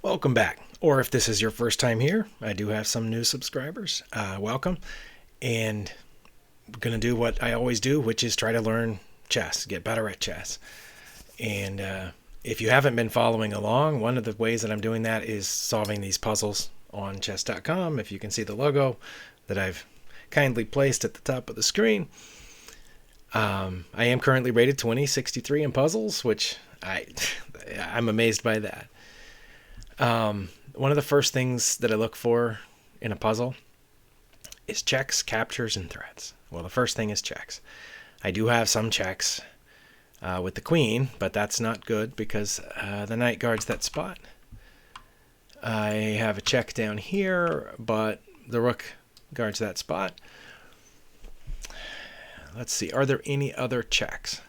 Welcome back. Or if this is your first time here, I do have some new subscribers. Welcome. And I'm going to do what I always do, which is try to learn chess, get better at chess. And if you haven't been following along, one of the ways that I'm doing that is solving these puzzles on chess.com. If you can see the logo that I've kindly placed at the top of the screen. I am currently rated 2063 in puzzles, which I'm amazed by that. One of the first things that I look for in a puzzle is checks, captures, and threats. Well, the first thing is checks. I do have some checks with the queen, but that's not good because the knight guards that spot. I have a check down here, but the rook guards that spot. Let's see, are there any other checks?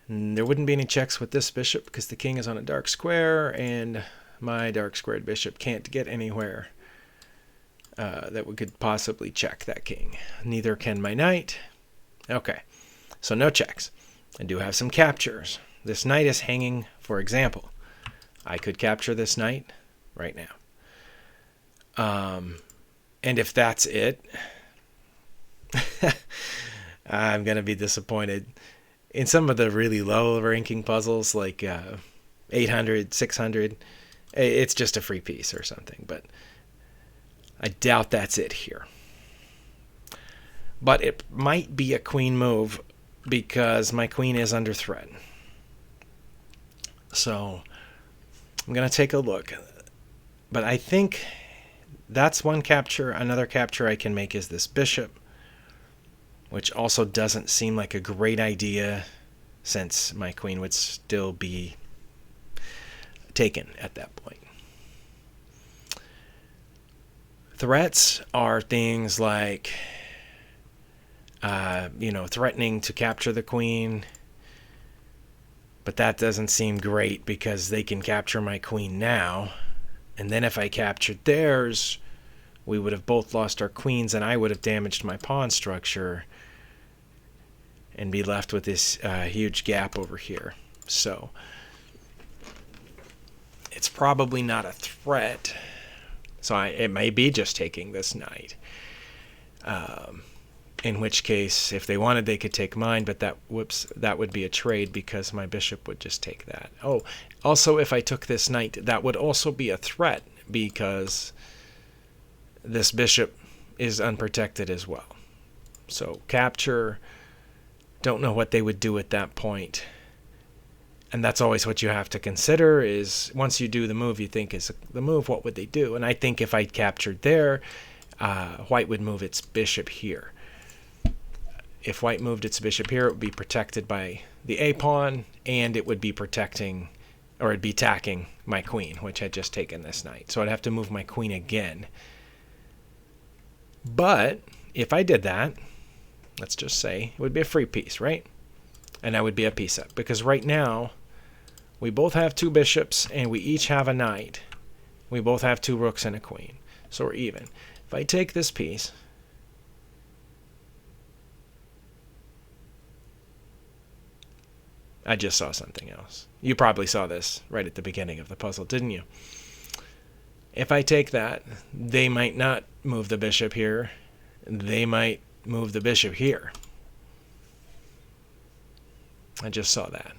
There wouldn't be any checks with this bishop because the king is on a dark square and my dark squared bishop can't get anywhere that we could possibly check that king. Neither can my knight. Okay, so no checks. I do have some captures. This knight is hanging, for example. I could capture this knight right now. And if that's it, I'm going to be disappointed. In some of the really low ranking puzzles, like 800, 600, it's just a free piece or something. But I doubt that's it here. But it might be a queen move because my queen is under threat. So I'm going to take a look. But I think that's one capture. Another capture I can make is this bishop, which also doesn't seem like a great idea since my queen would still be taken at that point. Threats are things like, threatening to capture the queen, but that doesn't seem great because they can capture my queen now, and then if I captured theirs, we would have both lost our queens and I would have damaged my pawn structure and be left with this huge gap over here. So it's probably not a threat. So it may be just taking this knight. In which case, if they wanted, they could take mine, but that would be a trade because my bishop would just take that. Oh, also, if I took this knight, that would also be a threat because this bishop is unprotected as well. So capture, don't know what they would do at that point. And that's always what you have to consider is once you do the move you think is the move, what would they do? And I think if I captured there, white would move its bishop here. If white moved its bishop here, it would be protected by the a-pawn, and it would be protecting, or it'd be attacking my queen, which had just taken this knight. So I'd have to move my queen again. But if I did that, let's just say, it would be a free piece, right? And I would be a piece up. Because right now, we both have two bishops, and we each have a knight. We both have two rooks and a queen. So we're even. If I take this piece, I just saw something else. You probably saw this right at the beginning of the puzzle, didn't you? If I take that, they might not move the bishop here. They might move the bishop here. I just saw that.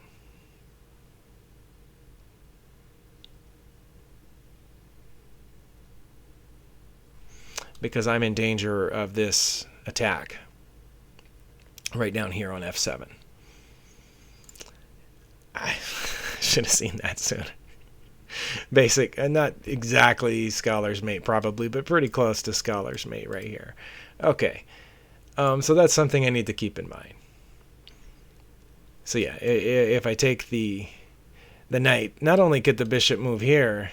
Because I'm in danger of this attack right down here on f7. I should have seen that sooner. Basic, and not exactly scholar's mate probably, but pretty close to scholar's mate right here. Okay, so that's something I need to keep in mind. So yeah, if I take the knight, not only could the bishop move here,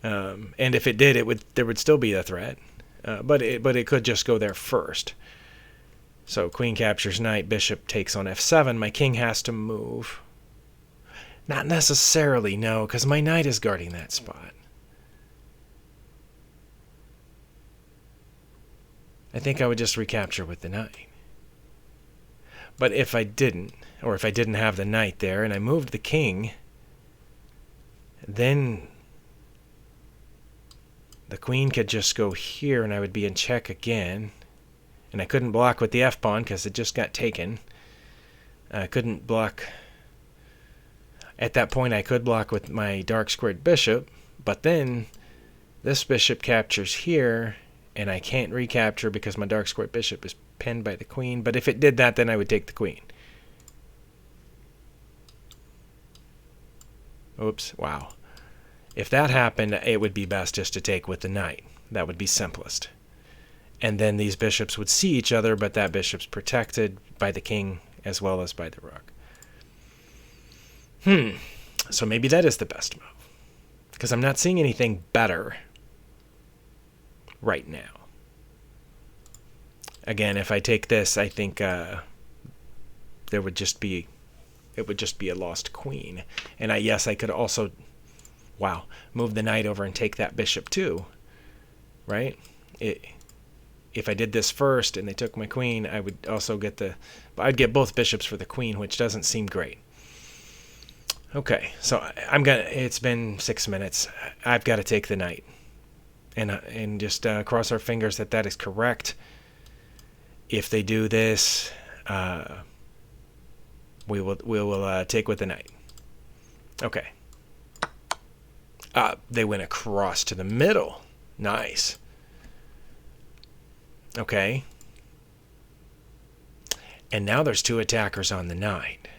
and if it did, there would still be a threat, but it could just go there first. So queen captures knight, bishop takes on f7. My king has to move. Not necessarily, no, because my knight is guarding that spot. I think I would just recapture with the knight. But if I didn't, or if I didn't have the knight there and I moved the king, then the queen could just go here and I would be in check again. And I couldn't block with the f-pawn because it just got taken. I couldn't block. At that point I could block with my dark squared bishop, but then this bishop captures here and I can't recapture because my dark squared bishop is pinned by the queen. But if it did that, then I would take the queen. Oops, wow. If that happened, it would be best just to take with the knight. That would be simplest. And then these bishops would see each other, but that bishop's protected by the king as well as by the rook. So maybe that is the best move, because I'm not seeing anything better right now. Again, if I take this, I think it would just be a lost queen. And yes, I could also, move the knight over and take that bishop too, right? If I did this first and they took my queen, I would also get I'd get both bishops for the queen, which doesn't seem great. Okay, so it's been 6 minutes. I've got to take the knight. And just cross our fingers that is correct. If they do this, we will take with the knight. Okay. They went across to the middle. Nice. Okay. And now there's two attackers on the knight.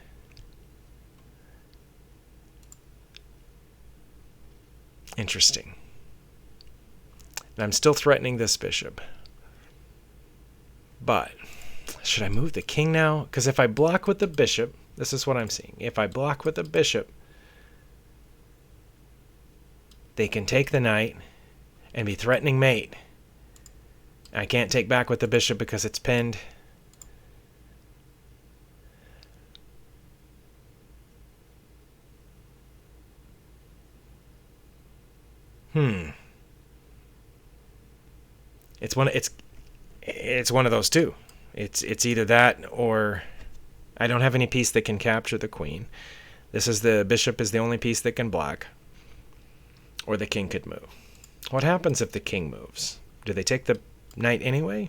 Interesting. And I'm still threatening this bishop. But should I move the king now? Because if I block with the bishop, this is what I'm seeing. If I block with the bishop, they can take the knight and be threatening mate. I can't take back with the bishop because it's pinned. It's one of those two. It's either that or I don't have any piece that can capture the queen. The bishop is the only piece that can block. Or the king could move. What happens if the king moves? Do they take the knight anyway?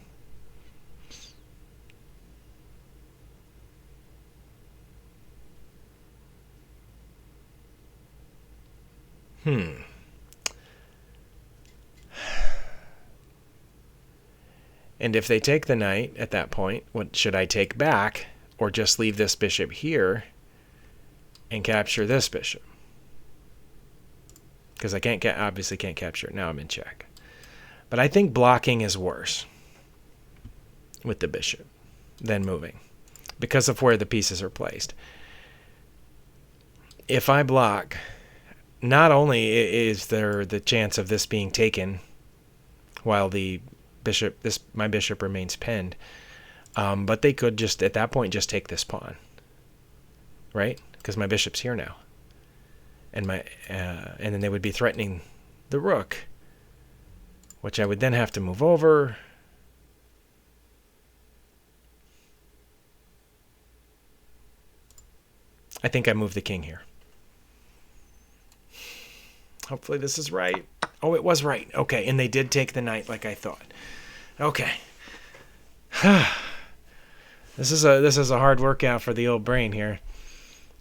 And if they take the knight at that point, what should I take back or just leave this bishop here and capture this bishop? Because I obviously can't capture it. Now I'm in check. But I think blocking is worse with the bishop than moving because of where the pieces are placed. If I block, not only is there the chance of this being taken while my bishop remains pinned, but they could just at that point just take this pawn, right? Because my bishop's here now. And then they would be threatening the rook, which I would then have to move over. I think I moved the king here. Hopefully this is right. Oh, it was right. Okay, and they did take the knight like I thought. Okay. This is a hard workout for the old brain here.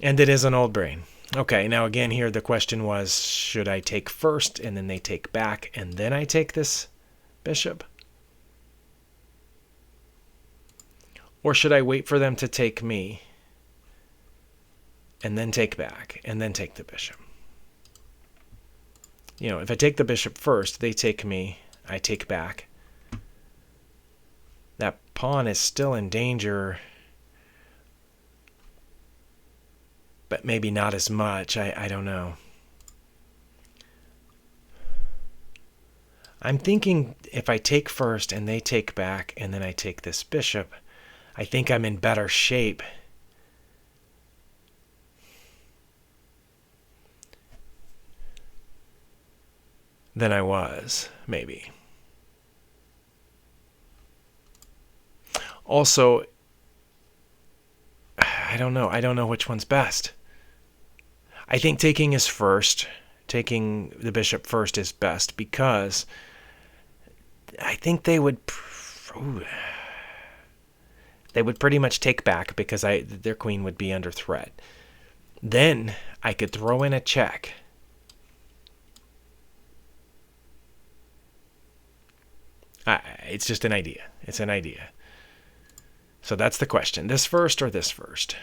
And it is an old brain. Okay, now again here the question was, should I take first and then they take back and then I take this bishop? Or should I wait for them to take me and then take back and then take the bishop? You know, if I take the bishop first, they take me, I take back. That pawn is still in danger, but maybe not as much. I don't know. I'm thinking if I take first and they take back and then I take this bishop, I think I'm in better shape. Than I was, maybe. Also, I don't know. I don't know which one's best. I think taking is first, taking the bishop first is best, because I think they would pretty much take back, because their queen would be under threat. Then I could throw in a check. It's just an idea. It's an idea. So that's the question. This first or this first?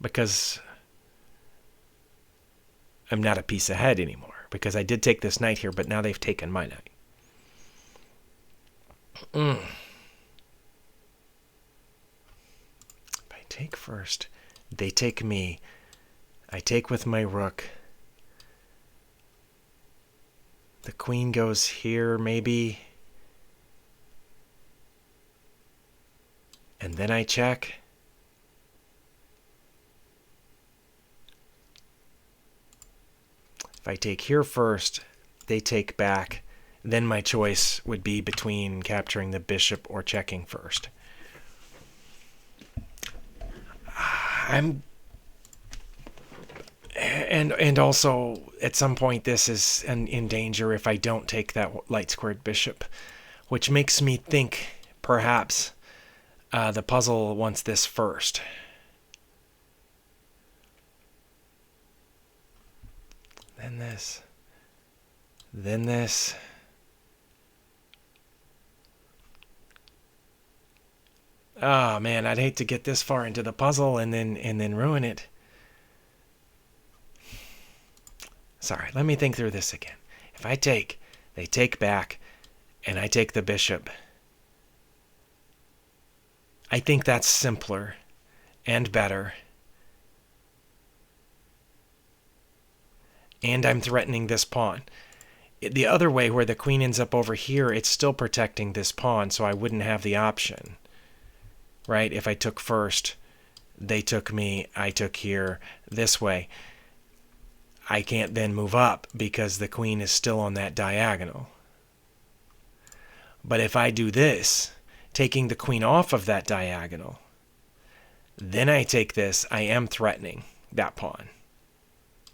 Because I'm not a piece ahead anymore. Because I did take this knight here, but now they've taken my knight. If I take first, they take me. I take with my rook. The queen goes here, maybe. And then I check. If I take here first, they take back. Then my choice would be between capturing the bishop or checking first. And also, at some point, this is in danger if I don't take that light squared bishop, which makes me think perhaps the puzzle wants this first. Then this. Then this. Oh man, I'd hate to get this far into the puzzle and then ruin it. Sorry, let me think through this again. If I take, they take back, and I take the bishop. I think that's simpler and better. And I'm threatening this pawn. The other way, where the queen ends up over here, it's still protecting this pawn, so I wouldn't have the option. Right? If I took first, they took me, I took here, this way. I can't then move up because the queen is still on that diagonal. But if I do this, taking the queen off of that diagonal, then I take this, I am threatening that pawn,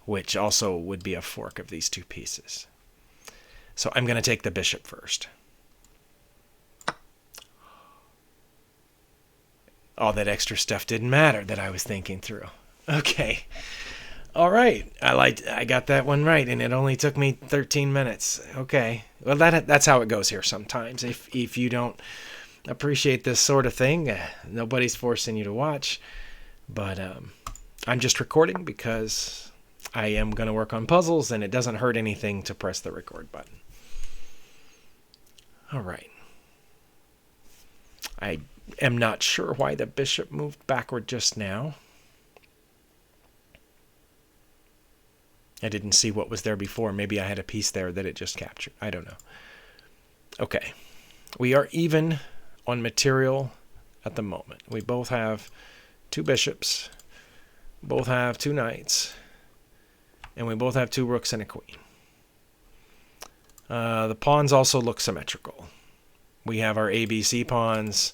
which also would be a fork of these two pieces. So I'm going to take the bishop first. All that extra stuff didn't matter that I was thinking through. Okay. All right. I got that one right, and it only took me 13 minutes. Okay. Well, that's how it goes here sometimes. If you don't appreciate this sort of thing, nobody's forcing you to watch. But I'm just recording because I am going to work on puzzles, and it doesn't hurt anything to press the record button. All right. I am not sure why the bishop moved backward just now. I didn't see what was there before. Maybe I had a piece there that it just captured. I don't know. Okay. We are even on material at the moment. We both have two bishops, both have two knights, and we both have two rooks and a queen. The pawns also look symmetrical. We have our ABC pawns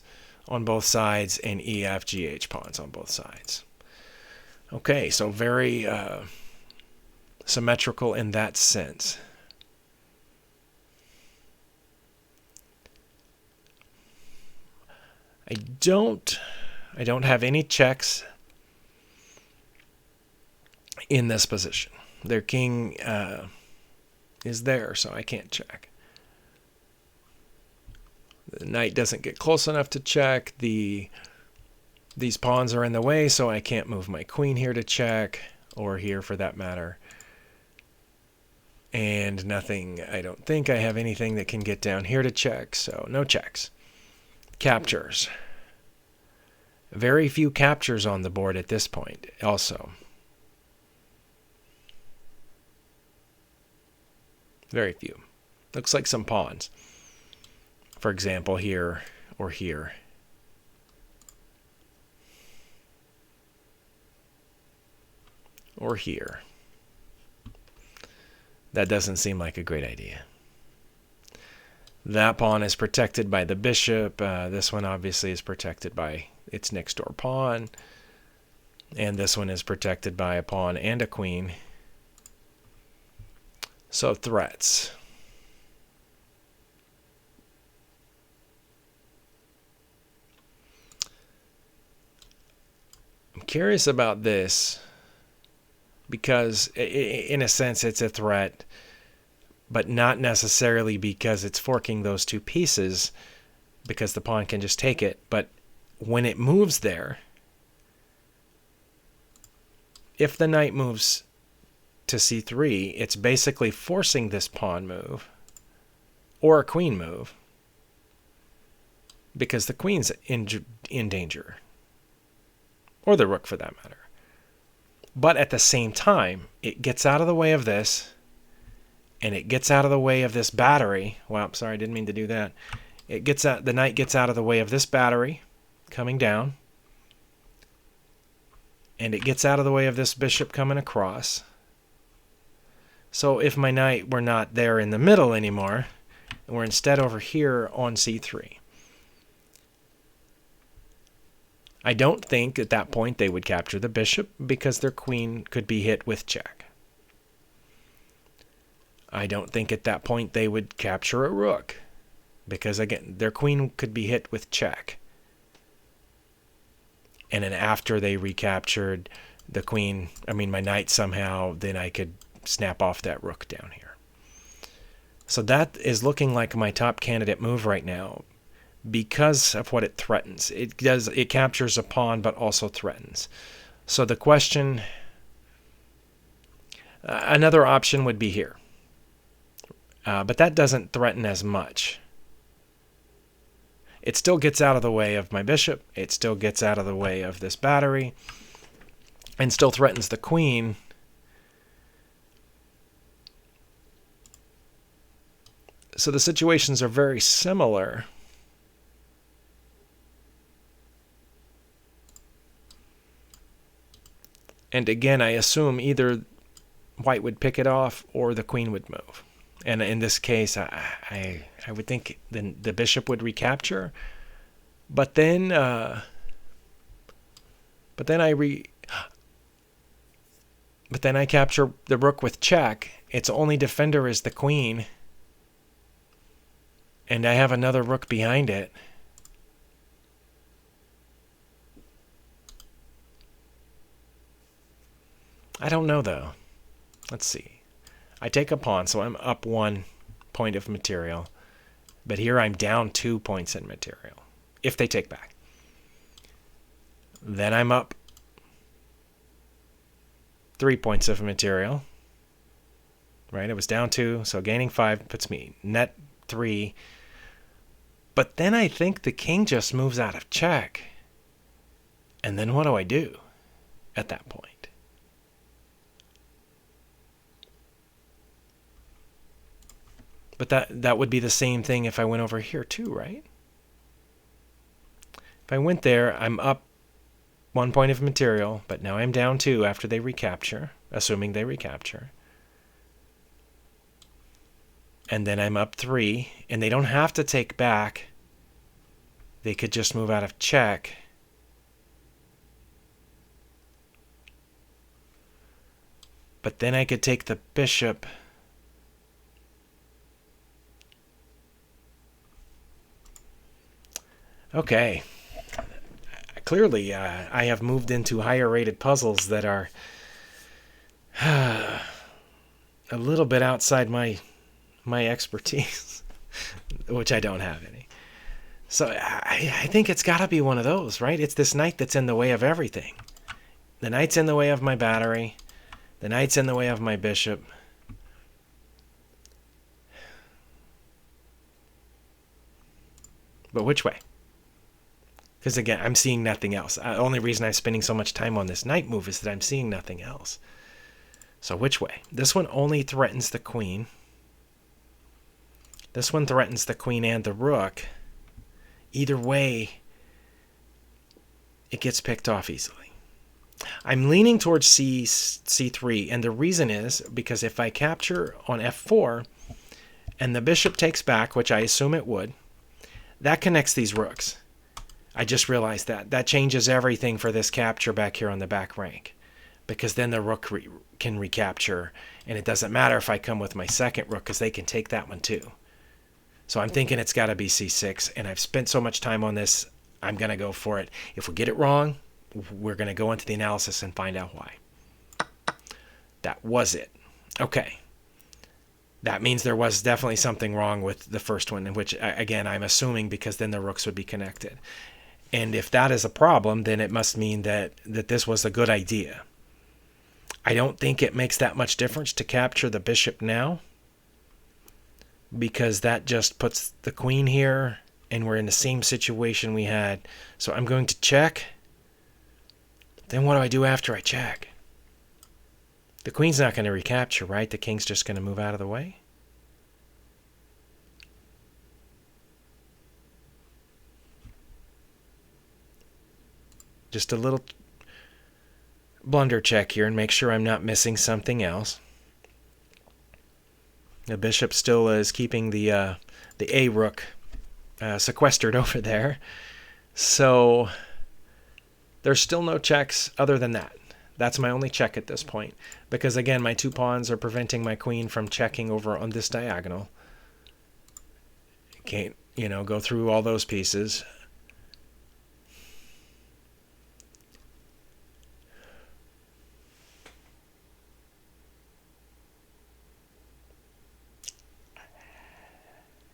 on both sides and EFGH pawns on both sides. Okay, so very symmetrical in that sense. I don't have any checks in this position. Their king is there, so I can't check. The knight doesn't get close enough to check. These pawns are in the way, so I can't move my queen here to check, or here for that matter. And nothing, I don't think I have anything that can get down here to check, so no checks. Captures. Very few captures on the board at this point also. Very few. Looks like some pawns. For example, here or here. Or here. That doesn't seem like a great idea. That pawn is protected by the bishop. This one obviously is protected by its next door pawn. And this one is protected by a pawn and a queen. So threats. I'm curious about this because in a sense it's a threat, but not necessarily because it's forking those two pieces, because the pawn can just take it. But when it moves there, if the knight moves to c3, it's basically forcing this pawn move or a queen move because the queen's in danger, or the rook for that matter. But at the same time, it gets out of the way of this, and it gets out of the way of this battery. Well, sorry, I didn't mean to do that. It gets out, the knight gets out of the way of this battery coming down, and it gets out of the way of this bishop coming across. So if my knight were not there in the middle anymore, and we're instead over here on c3, I don't think at that point they would capture the bishop because their queen could be hit with check. I don't think at that point they would capture a rook because, again, their queen could be hit with check. And then after they recaptured the queen, my knight somehow, then I could snap off that rook down here. So that is looking like my top candidate move right now because of what it threatens. It captures a pawn but also threatens. So the question, another option would be here. But that doesn't threaten as much. It still gets out of the way of my bishop. It still gets out of the way of this battery. And still threatens the queen. So the situations are very similar. And again, I assume either white would pick it off or the queen would move. And in this case, I would think then the bishop would recapture, but then I capture the rook with check. Its only defender is the queen, and I have another rook behind it. I don't know though. Let's see. I take a pawn, so I'm up 1 point of material. But here I'm down 2 points in material, if they take back. Then I'm up 3 points of material. Right, it was down 2, so gaining 5 puts me net 3. But then I think the king just moves out of check. And then what do I do at that point? But that would be the same thing if I went over here too, right? If I went there, I'm up 1 point of material, but now I'm down 2 after they recapture, assuming they recapture. And then I'm up 3, and they don't have to take back. They could just move out of check. But then I could take the bishop. Okay, clearly I have moved into higher rated puzzles that are a little bit outside my expertise, which I don't have any. So I think it's got to be one of those, right? It's this knight that's in the way of everything. The knight's in the way of my battery. The knight's in the way of my bishop. But which way? Because again, I'm seeing nothing else. The only reason I'm spending so much time on this knight move is that I'm seeing nothing else. So which way? This one only threatens the queen. This one threatens the queen and the rook. Either way, it gets picked off easily. I'm leaning towards c3, and the reason is because if I capture on f4 and the bishop takes back, which I assume it would, that connects these rooks. I just realized that. That changes everything for this capture back here on the back rank. Because then the rook can recapture, and it doesn't matter if I come with my second rook because they can take that one too. So I'm thinking it's got to be c6, and I've spent so much time on this, I'm going to go for it. If we get it wrong, we're going to go into the analysis and find out why. That was it. Okay. That means there was definitely something wrong with the first one, in which, again, I'm assuming because then the rooks would be connected. And if that is a problem, then it must mean that this was a good idea. I don't think it makes that much difference to capture the bishop now, because that just puts the queen here, and we're in the same situation we had. So I'm going to check. Then what do I do after I check? The queen's not going to recapture, right? The king's just going to move out of the way. Just a little blunder check here and make sure I'm not missing something else. The bishop still is keeping the A rook sequestered over there. So there's still no checks other than that. That's my only check at this point. Because again, my two pawns are preventing my queen from checking over on this diagonal. Can't, go through all those pieces.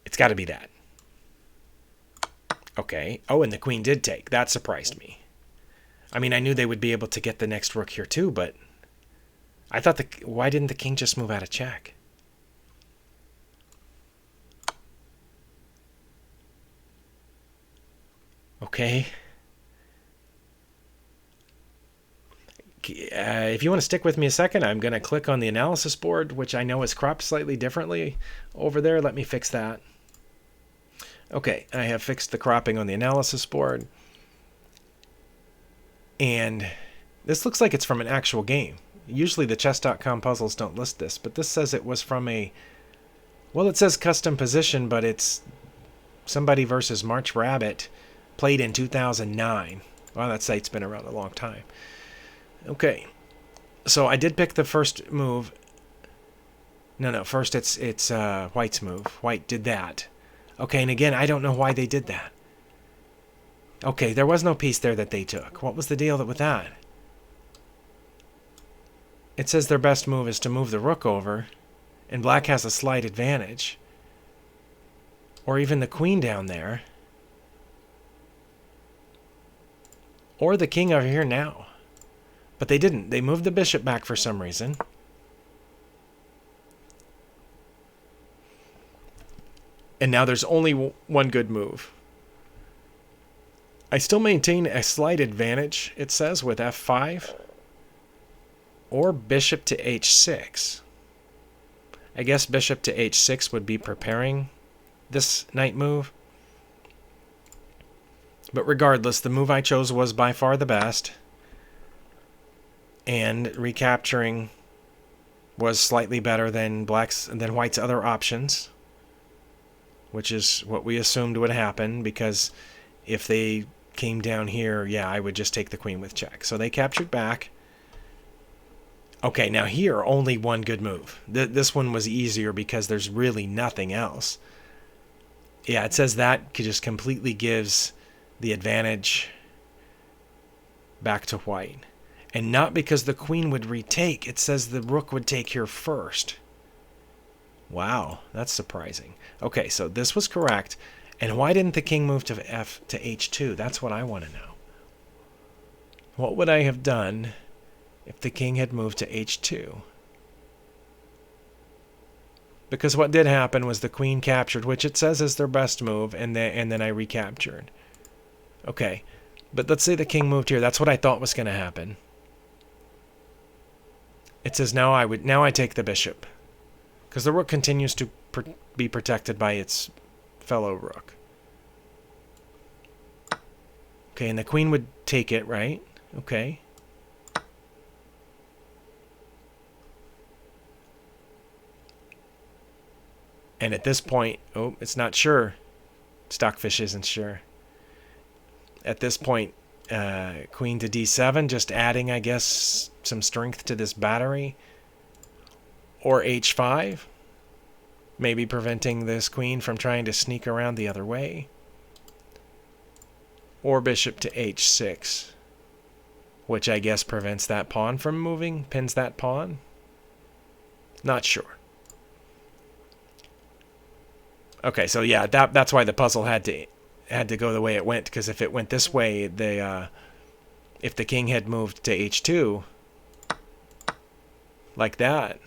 It's got to be that. Okay. Oh, and the queen did take. That surprised me. I mean, I knew they would be able to get the next rook here too, but I thought why didn't the king just move out of check? Okay. If you want to stick with me a second, I'm going to click on the analysis board, which I know is cropped slightly differently over there. Let me fix that. Okay, I have fixed the cropping on the analysis board. And this looks like it's from an actual game. Usually the chess.com puzzles don't list this, but this says it was from well, it says custom position, but it's somebody versus March Rabbit, played in 2009. Well, that site's been around a long time. Okay, so I did pick the first move. No, first it's White's move. White did that. Okay, and again, I don't know why they did that. Okay, there was no piece there that they took. What was the deal with that? It says their best move is to move the rook over, and black has a slight advantage. Or even the queen down there. Or the king over here now. But they didn't. They moved the bishop back for some reason. And now there's only one good move. I still maintain a slight advantage, it says, with f5. Or bishop to h6. I guess bishop to h6 would be preparing this knight move. But regardless, the move I chose was by far the best. And recapturing was slightly better than White's other options, which is what we assumed would happen, because if they came down here, yeah, I would just take the queen with check. So they captured back. Okay, now here, only one good move. This one was easier because there's really nothing else. Yeah, it says that just completely gives the advantage back to White. And not because the queen would retake. It says the rook would take here first. Wow, that's surprising. Okay, so this was correct. And why didn't the king move to h2? That's what I want to know. What would I have done if the king had moved to h2? Because what did happen was the queen captured, which it says is their best move, and then I recaptured. Okay, but let's say the king moved here. That's what I thought was going to happen. It says now I take the bishop, because the rook continues to be protected by its fellow rook. Okay, and the queen would take it, right? Okay. And at this point, oh, it's not sure. Stockfish isn't sure. at this point, queen to d7, just adding, I guess, some strength to this battery. Or h5, maybe preventing this queen from trying to sneak around the other way. Or bishop to h6, which I guess prevents that pawn from moving, pins that pawn. Not sure. Okay, so yeah, that's why the puzzle had to go the way it went, because if it went this way, if the king had moved to h2 like that,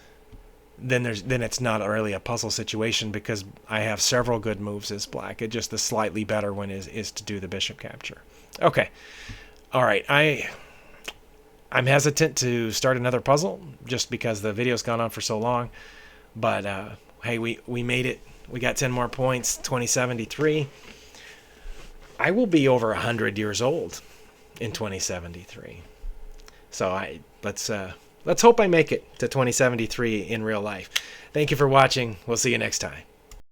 then it's not really a puzzle situation, because I have several good moves as black. It just the slightly better one is to do the bishop capture. Okay. All right. I'm hesitant to start another puzzle just because the video's gone on for so long, but hey, we made it. We got 10 more points, 2073. I will be over 100 years old in 2073. So let's hope I make it to 2073 in real life. Thank you for watching. We'll see you next time.